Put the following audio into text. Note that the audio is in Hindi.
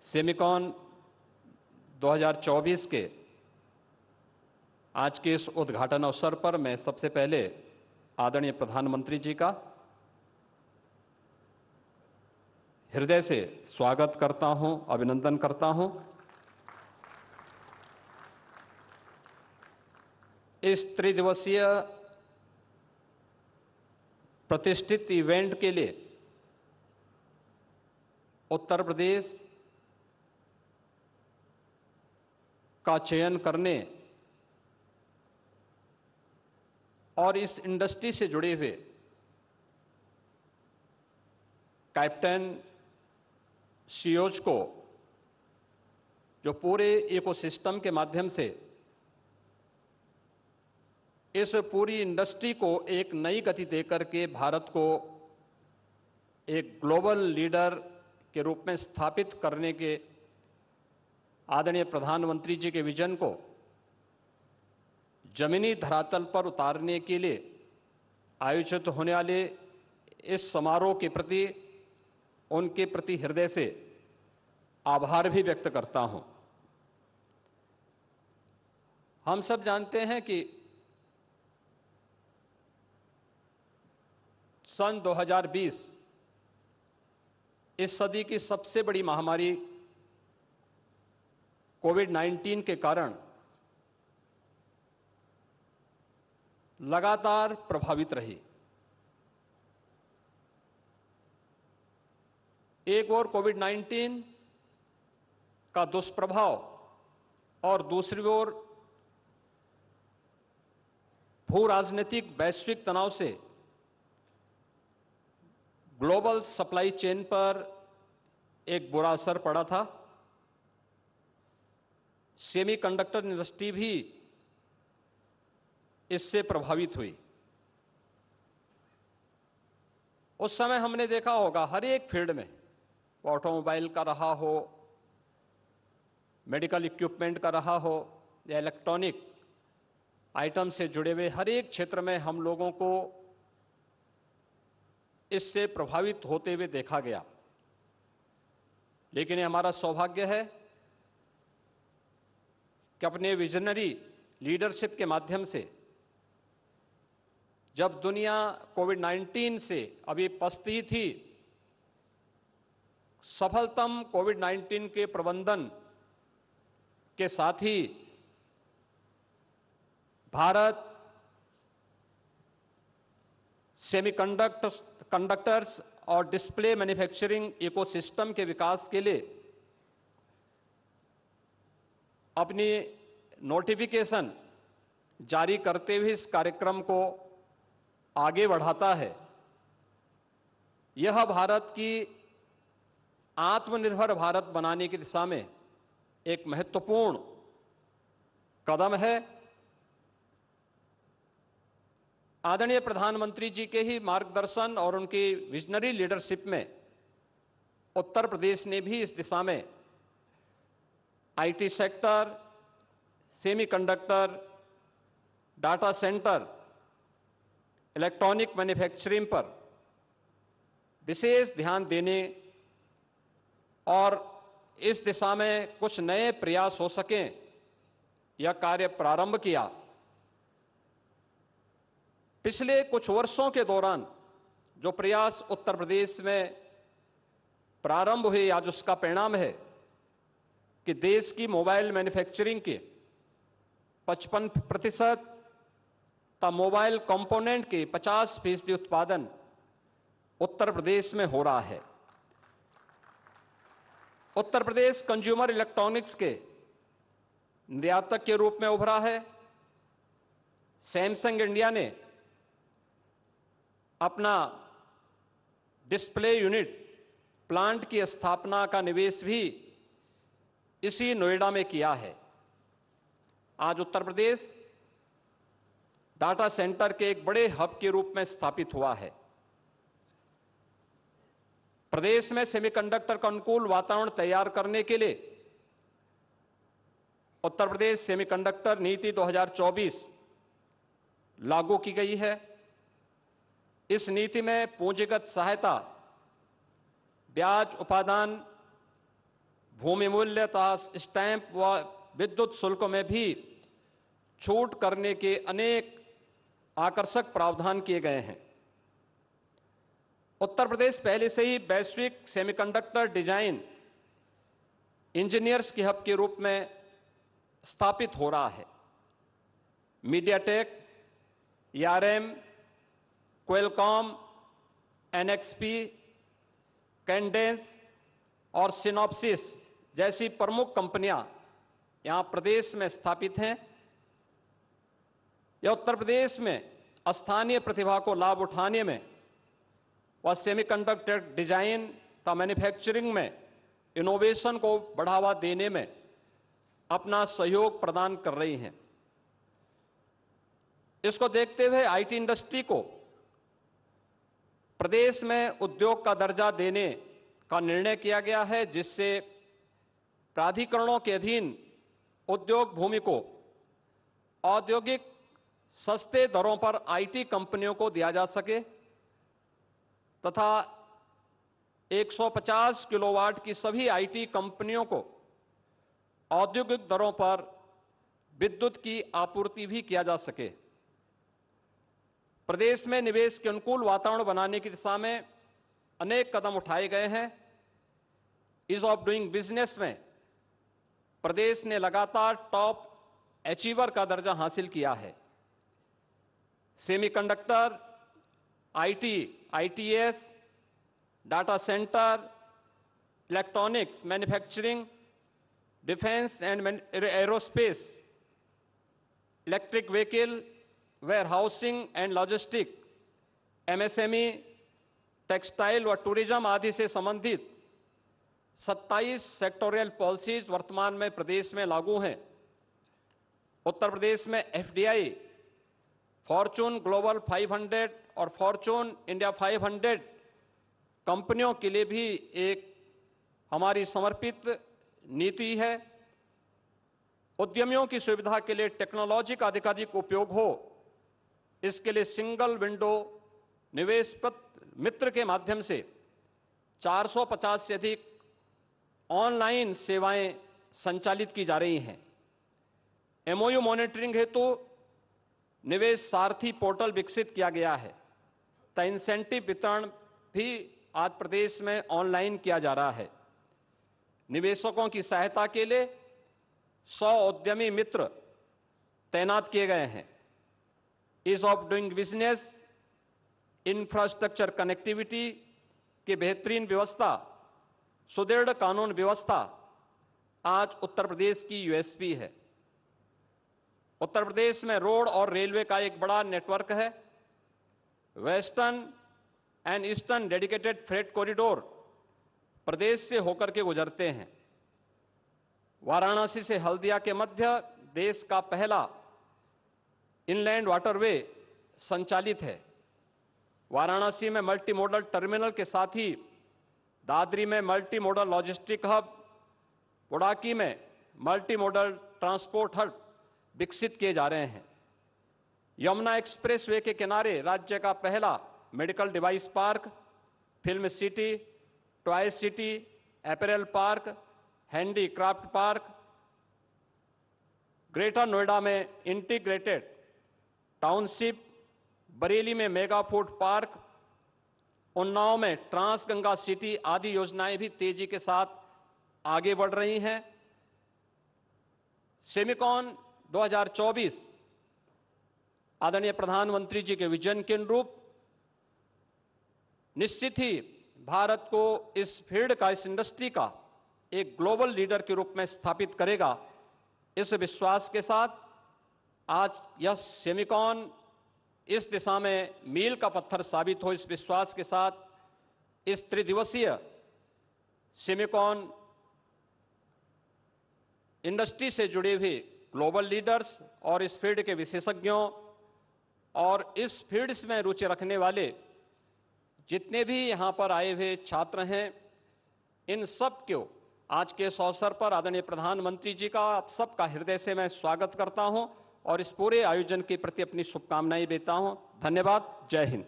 सेमिकॉन 2024 के आज के इस उद्घाटन अवसर पर मैं सबसे पहले आदरणीय प्रधानमंत्री जी का हृदय से स्वागत करता हूं, अभिनंदन करता हूं। इस त्रिदिवसीय प्रतिष्ठित इवेंट के लिए उत्तर प्रदेश का चयन करने और इस इंडस्ट्री से जुड़े हुए कैप्टन सीईओज को, जो पूरे इकोसिस्टम के माध्यम से इस पूरी इंडस्ट्री को एक नई गति देकर के भारत को एक ग्लोबल लीडर के रूप में स्थापित करने के आदरणीय प्रधानमंत्री जी के विजन को जमीनी धरातल पर उतारने के लिए आयोजित होने वाले इस समारोह के प्रति उनके प्रति हृदय से आभार भी व्यक्त करता हूं। हम सब जानते हैं कि सन 2020 इस सदी की सबसे बड़ी महामारी कोविड-19 के कारण लगातार प्रभावित रही। एक ओर कोविड-19 का दुष्प्रभाव और दूसरी ओर भू राजनीतिक वैश्विक तनाव से ग्लोबल सप्लाई चेन पर एक बुरा असर पड़ा था। सेमीकंडक्टर इंडस्ट्री भी इससे प्रभावित हुई। उस समय हमने देखा होगा हर एक फील्ड में, ऑटोमोबाइल का रहा हो, मेडिकल इक्विपमेंट का रहा हो या इलेक्ट्रॉनिक आइटम से जुड़े हुए हर एक क्षेत्र में हम लोगों को इससे प्रभावित होते हुए देखा गया। लेकिन ये हमारा सौभाग्य है कि अपने विजनरी लीडरशिप के माध्यम से जब दुनिया कोविड-19 से अभी पछती थी, सफलतम कोविड-19 के प्रबंधन के साथ ही भारत सेमीकंडक्टर्स और डिस्प्ले मैन्युफैक्चरिंग इकोसिस्टम के विकास के लिए अपनी नोटिफिकेशन जारी करते हुए इस कार्यक्रम को आगे बढ़ाता है। यह भारत की आत्मनिर्भर भारत बनाने की दिशा में एक महत्वपूर्ण कदम है। आदरणीय प्रधानमंत्री जी के ही मार्गदर्शन और उनकी विजनरी लीडरशिप में उत्तर प्रदेश ने भी इस दिशा में IT sector, semiconductor, data centre, electronic manufacturing पर विशेष ध्यान देने और इस दिशा में कुछ नए प्रयास हो सकें, यह कार्य प्रारंभ किया। पिछले कुछ वर्षों के दौरान जो प्रयास उत्तर प्रदेश में प्रारंभ हुए, आज उसका परिणाम है कि देश की मोबाइल मैन्युफैक्चरिंग के 55% तथा मोबाइल कंपोनेंट के 50% उत्पादन उत्तर प्रदेश में हो रहा है। उत्तर प्रदेश कंज्यूमर इलेक्ट्रॉनिक्स के निर्यातक के रूप में उभरा है। सैमसंग इंडिया ने अपना डिस्प्ले यूनिट प्लांट की स्थापना का निवेश भी इसी नोएडा में किया है। आज उत्तर प्रदेश डाटा सेंटर के एक बड़े हब के रूप में स्थापित हुआ है। प्रदेश में सेमीकंडक्टर का अनुकूल वातावरण तैयार करने के लिए उत्तर प्रदेश सेमीकंडक्टर नीति 2024 लागू की गई है। इस नीति में पूंजीगत सहायता, ब्याज उपादान, भूमि मूल्य तथा स्टैंप व विद्युत शुल्क में भी छूट करने के अनेक आकर्षक प्रावधान किए गए हैं। उत्तर प्रदेश पहले से ही वैश्विक सेमीकंडक्टर डिजाइन इंजीनियर्स के हब के रूप में स्थापित हो रहा है। MediaTek, ARM, Qualcomm, NXP, Cadence और सिनॉप्सिस जैसी प्रमुख कंपनियां यहां प्रदेश में स्थापित हैं। यह उत्तर प्रदेश में स्थानीय प्रतिभा को लाभ उठाने में व सेमीकंडक्टर डिजाइन तथा मैन्युफैक्चरिंग में इनोवेशन को बढ़ावा देने में अपना सहयोग प्रदान कर रही हैं। इसको देखते हुए IT इंडस्ट्री को प्रदेश में उद्योग का दर्जा देने का निर्णय किया गया है, जिससे प्राधिकरणों के अधीन उद्योग भूमि को औद्योगिक सस्ते दरों पर IT कंपनियों को दिया जा सके तथा 150 किलोवाट की सभी IT कंपनियों को औद्योगिक दरों पर विद्युत की आपूर्ति भी किया जा सके। प्रदेश में निवेश के अनुकूल वातावरण बनाने की दिशा में अनेक कदम उठाए गए हैं। ईज ऑफ डूइंग बिजनेस में प्रदेश ने लगातार टॉप अचीवर का दर्जा हासिल किया है। Semiconductor, IT, ITS, data centre, electronics, manufacturing, defence and aerospace, electric vehicle, warehousing and logistic, MSME, textile व टूरिज्म आदि से संबंधित 27 सेक्टोरियल पॉलिसीज वर्तमान में प्रदेश में लागू हैं। उत्तर प्रदेश में FDI, फॉर्चून ग्लोबल 500 और फॉर्चून इंडिया 500 कंपनियों के लिए भी एक हमारी समर्पित नीति है। उद्यमियों की सुविधा के लिए टेक्नोलॉजी का अधिकाधिक उपयोग हो, इसके लिए सिंगल विंडो निवेश मित्र के माध्यम से 450 से अधिक ऑनलाइन सेवाएं संचालित की जा रही हैं। MOU मॉनिटरिंग हेतु निवेश सारथी पोर्टल विकसित किया गया है। इंसेंटिव वितरण भी आज प्रदेश में ऑनलाइन किया जा रहा है। निवेशकों की सहायता के लिए 100 उद्यमी मित्र तैनात किए गए हैं। Ease of doing business, infrastructure connectivity की बेहतरीन व्यवस्था, सुदृढ़ कानून व्यवस्था आज उत्तर प्रदेश की USP है। उत्तर प्रदेश में रोड और रेलवे का एक बड़ा नेटवर्क है। Western and eastern dedicated freight corridor प्रदेश से होकर के गुजरते हैं। वाराणसी से हल्दिया के मध्य देश का पहला इनलैंड वाटरवे संचालित है। वाराणसी में मल्टी मॉडल टर्मिनल के साथ ही दादरी में मल्टी मॉडल लॉजिस्टिक हब, बुडाकी में मल्टी मॉडल ट्रांसपोर्ट हब विकसित किए जा रहे हैं। यमुना एक्सप्रेसवे के किनारे राज्य का पहला medical device park, film city, toy city, apparel park, handicraft park, greater Noida में इंटीग्रेटेड टाउनशिप, बरेली में मेगा फूड पार्क, उन्नाव में ट्रांस गंगा सिटी आदि योजनाएं भी तेजी के साथ आगे बढ़ रही हैं। सेमिकॉन 2024 आदरणीय प्रधानमंत्री जी के विजन के अनुरूप निश्चित ही भारत को इस फील्ड का, इस इंडस्ट्री का एक ग्लोबल लीडर के रूप में स्थापित करेगा। इस विश्वास के साथ आज यह सेमिकॉन इस दिशा में मील का पत्थर साबित हो, इस विश्वास के साथ इस त्रिदिवसीय सेमिकॉन इंडस्ट्री से जुड़े हुए ग्लोबल लीडर्स और इस फील्ड के विशेषज्ञों और इस फील्ड में रुचि रखने वाले जितने भी यहाँ पर आए हुए छात्र हैं, इन सब को आज के इस अवसर पर आदरणीय प्रधानमंत्री जी का आप सबका हृदय से मैं स्वागत करता हूं और इस पूरे आयोजन के प्रति अपनी शुभकामनाएं देता हूं। धन्यवाद। जय हिंद।